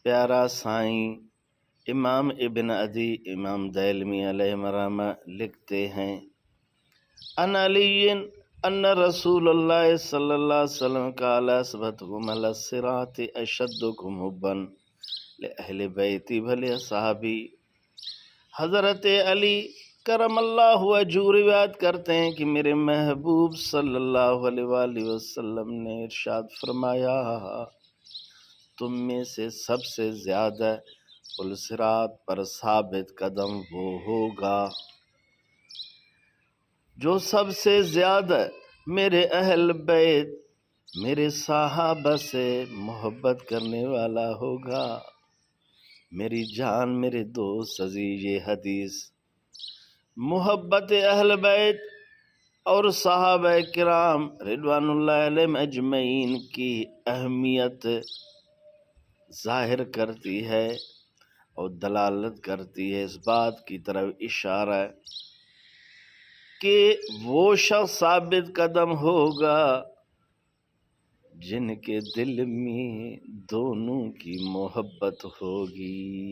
پیارا سائیں امام ابن عدی امام دیلمی علیہ مرامہ لکھتے ہیں ان علی ان رسول اللہ صلی اللہ علیہ وسلم قال اثبتکم علی الصراط اشدکم حبا لأہل بیتی بھلے صحابی حضرت علی کرم اللہ وجہ روایت کرتے ہیں کہ میرے محبوب صلی اللہ علیہ وآلہ وسلم نے ارشاد فرمایا تم میں سے سب سے زیادہ پل صراط پر ثابت قدم وہ ہوگا جو سب سے زیادہ میرے اہل بیت میرے صحابہ سے محبت کرنے والا ہوگا۔ میری جان میرے دوست عزیز، یہ حدیث محبت اہل بیت اور صحابہ کرام رضوان اللہ علیہم اجمعین کی اہمیت ظاہر کرتی ہے اور دلالت کرتی ہے، اس بات کی طرف اشارہ ہے کہ وہ شخص ثابت قدم ہوگا جن کے دل میں دونوں کی محبت ہوگی۔